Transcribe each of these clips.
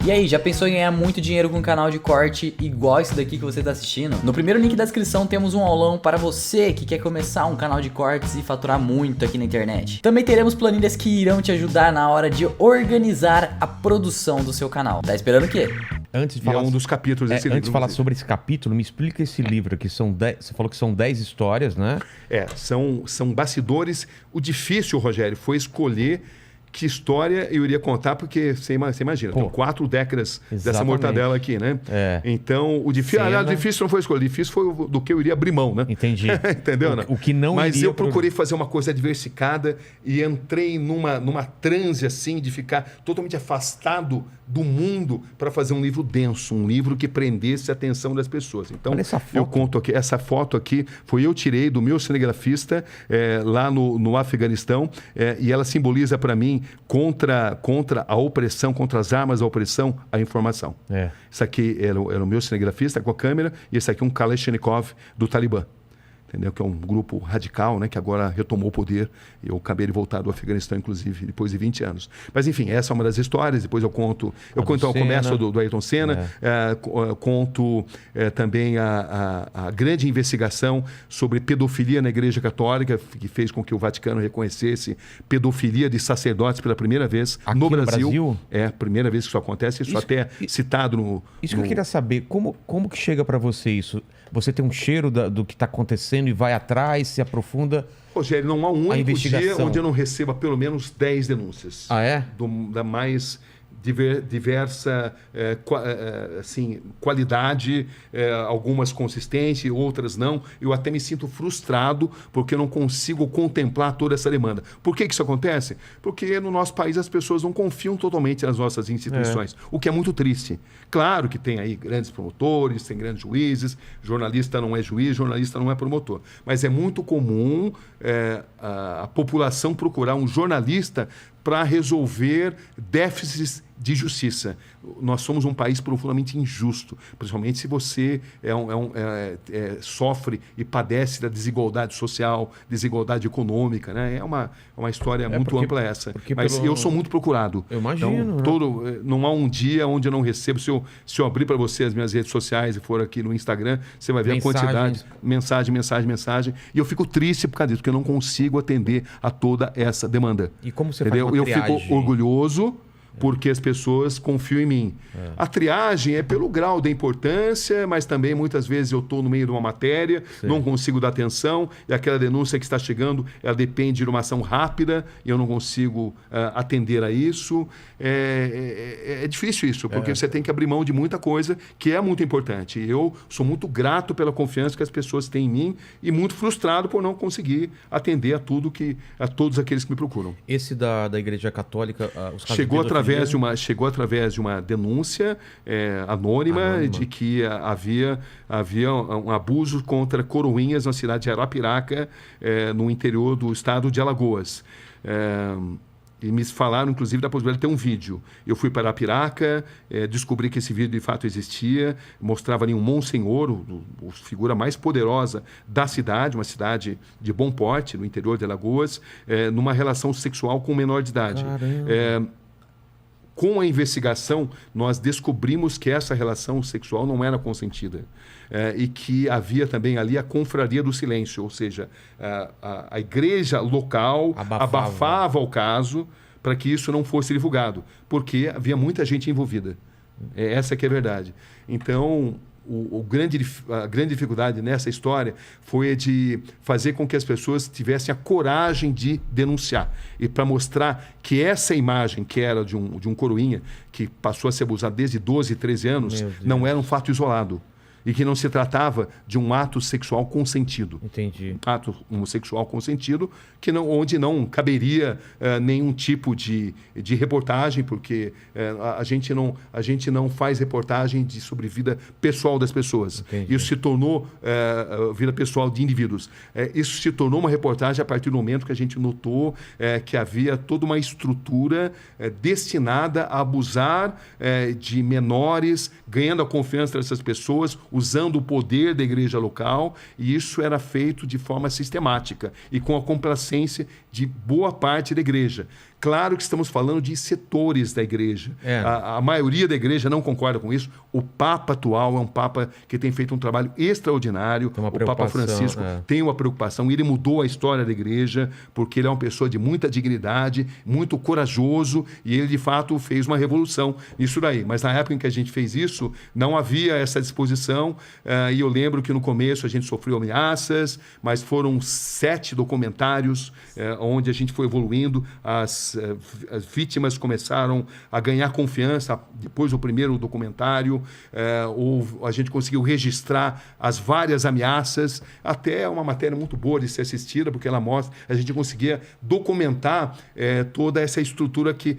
E aí, já pensou em ganhar muito dinheiro com um canal de corte igual esse daqui que você está assistindo? No primeiro link da descrição temos um aulão para você que quer começar um canal de cortes e faturar muito aqui na internet. Também teremos planilhas que irão te ajudar na hora de organizar a produção do seu canal. Tá esperando o quê? Antes de falar, é um dos capítulos desse livro. Antes de falar sobre esse capítulo, me explica esse livro aqui. Você falou que são 10 histórias, né? São bastidores. O difícil, Rogério, foi escolher que história eu iria contar, porque você imagina, tem 4 décadas dessa mortadela aqui, né? Então, o difícil não foi escolher, o difícil foi do que eu iria abrir mão, né? Entendi. Entendeu? O que não Mas eu procurei fazer uma coisa diversificada e entrei numa transe assim, de ficar totalmente afastado do mundo para fazer um livro denso, um livro que prendesse a atenção das pessoas. Então, eu conto aqui, essa foto aqui eu tirei do meu cinegrafista lá no Afeganistão, e ela simboliza para mim contra a opressão, contra as armas da opressão, a informação. Isso aqui era o meu cinegrafista com a câmera, e esse aqui é um Kalashnikov do Talibã. Entendeu? Que é um grupo radical, né, que agora retomou o poder. Eu acabei de voltar do Afeganistão, inclusive, depois de 20 anos. Mas, enfim, essa é uma das histórias. Depois eu conto o comércio do Ayrton Senna, conto também a grande investigação sobre pedofilia na Igreja Católica, que fez com que o Vaticano reconhecesse pedofilia de sacerdotes pela primeira vez aqui no Brasil. É a primeira vez que isso acontece. Isso até citado no... Isso que eu queria saber. Como que chega para você isso? Você tem um cheiro do que está acontecendo e vai atrás, se aprofunda? Rogério, não há um único dia onde eu não receba pelo menos 10 denúncias. Ah, é? Da mais diversa qualidade, algumas consistentes, outras não. Eu até me sinto frustrado porque eu não consigo contemplar toda essa demanda. Por que isso acontece? Porque no nosso país as pessoas não confiam totalmente nas nossas instituições, o que é muito triste. Claro que tem aí grandes promotores, tem grandes juízes, jornalista não é juiz, jornalista não é promotor. Mas é muito comum a população procurar um jornalista para resolver déficits de justiça. Nós somos um país profundamente injusto, principalmente se você sofre e padece da desigualdade social, desigualdade econômica, né? É uma história muito ampla essa. Mas eu sou muito procurado. Eu imagino. Então, não há um dia onde eu não recebo. Se eu abrir para você as minhas redes sociais e for aqui no Instagram, você vai ver a quantidade. Mensagem. E eu fico triste por causa disso, porque eu não consigo atender a toda essa demanda. E como você faz uma triagem? Eu fico orgulhoso porque as pessoas confiam em mim. A triagem é pelo grau da importância, mas também muitas vezes eu estou no meio de uma matéria, não consigo dar atenção, e aquela denúncia que está chegando, ela depende de uma ação rápida, e eu não consigo atender a isso. É difícil isso, porque você tem que abrir mão de muita coisa que é muito importante. Eu sou muito grato pela confiança que as pessoas têm em mim e muito frustrado por não conseguir atender a todos aqueles que me procuram. Esse da Igreja Católica, os casos chegou através de uma denúncia anônima de que havia um abuso contra coroinhas na cidade de Arapiraca, no interior do estado de Alagoas. E me falaram, inclusive, da possibilidade de ter um vídeo. Eu fui para Arapiraca, descobri que esse vídeo de fato existia, mostrava ali um monsenhor, a figura mais poderosa da cidade, uma cidade de bom porte, no interior de Alagoas, numa relação sexual com um menor de idade. Com a investigação, nós descobrimos que essa relação sexual não era consentida. E que havia também ali a confraria do silêncio, ou seja, a igreja local abafava o caso para que isso não fosse divulgado, porque havia muita gente envolvida. Essa que é a verdade. Então, a grande dificuldade nessa história foi de fazer com que as pessoas tivessem a coragem de denunciar. E para mostrar que essa imagem, que era de um coroinha, que passou a ser abusado desde 12, 13 anos, não era um fato isolado. E que não se tratava de um ato sexual consentido. Entendi. Ato homossexual consentido, onde não caberia nenhum tipo de reportagem, porque a gente não faz reportagem sobre vida pessoal das pessoas. Entendi. Isso se tornou vida pessoal de indivíduos. Isso se tornou uma reportagem a partir do momento que a gente notou que havia toda uma estrutura destinada a abusar de menores, ganhando a confiança dessas pessoas, usando o poder da igreja local, e isso era feito de forma sistemática e com a complacência de boa parte da igreja. Claro que estamos falando de setores da igreja. É. A maioria da igreja não concorda com isso. O Papa atual é um Papa que tem feito um trabalho extraordinário. Tem uma O Papa preocupação, Francisco é. tem uma preocupação. Ele mudou a história da igreja porque ele é uma pessoa de muita dignidade, muito corajoso, e ele, de fato, fez uma revolução nisso daí. Mas na época em que a gente fez isso, não havia essa disposição, e eu lembro que no começo a gente sofreu ameaças, mas foram 7 documentários onde a gente foi evoluindo, as vítimas começaram a ganhar confiança depois do primeiro documentário, a gente conseguiu registrar as várias ameaças, até uma matéria muito boa de ser assistida, porque ela mostra, a gente conseguia documentar toda essa estrutura que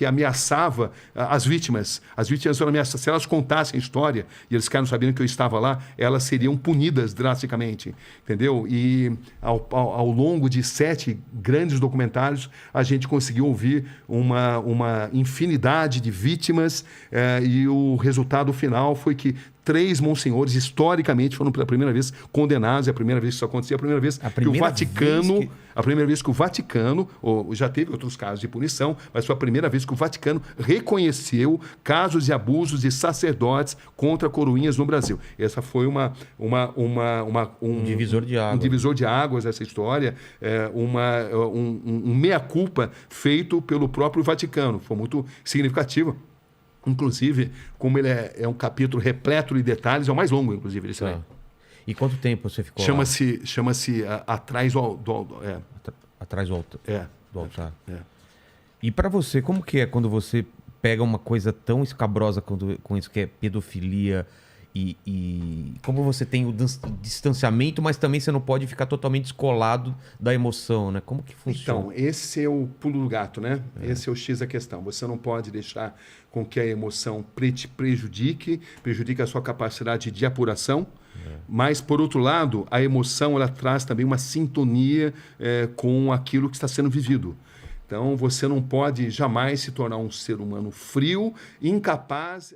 ameaçava as vítimas. As vítimas foram ameaçadas. Se elas contassem a história e eles ficaram sabendo que eu estava lá, elas seriam punidas drasticamente, entendeu? E ao longo de 7 grandes documentários, a gente conseguiu ouvir uma infinidade de vítimas, e o resultado final foi que 3 monsenhores, historicamente, foram pela primeira vez condenados. É a primeira vez que isso acontecia, a primeira vez que o Vaticano... A primeira vez que o Vaticano, já teve outros casos de punição, mas foi a primeira vez que o Vaticano reconheceu casos de abusos de sacerdotes contra coroinhas no Brasil. Essa foi um divisor de águas. Um divisor de águas, essa história, um meia-culpa feito pelo próprio Vaticano. Foi muito significativo. Inclusive, como ele é um capítulo repleto de detalhes, é o mais longo, inclusive, esse aí. E quanto tempo você ficou Chama-se Atrás do Atrás do altar. É. E para você, como que é quando você pega uma coisa tão escabrosa com isso que é pedofilia e como você tem o distanciamento, mas também você não pode ficar totalmente descolado da emoção, né? Como que funciona? Então, esse é o pulo do gato, né? Esse é o X da questão. Você não pode deixar com que a emoção te prejudique a sua capacidade de apuração, mas, por outro lado, a emoção ela traz também uma sintonia com aquilo que está sendo vivido. Então, você não pode jamais se tornar um ser humano frio, incapaz...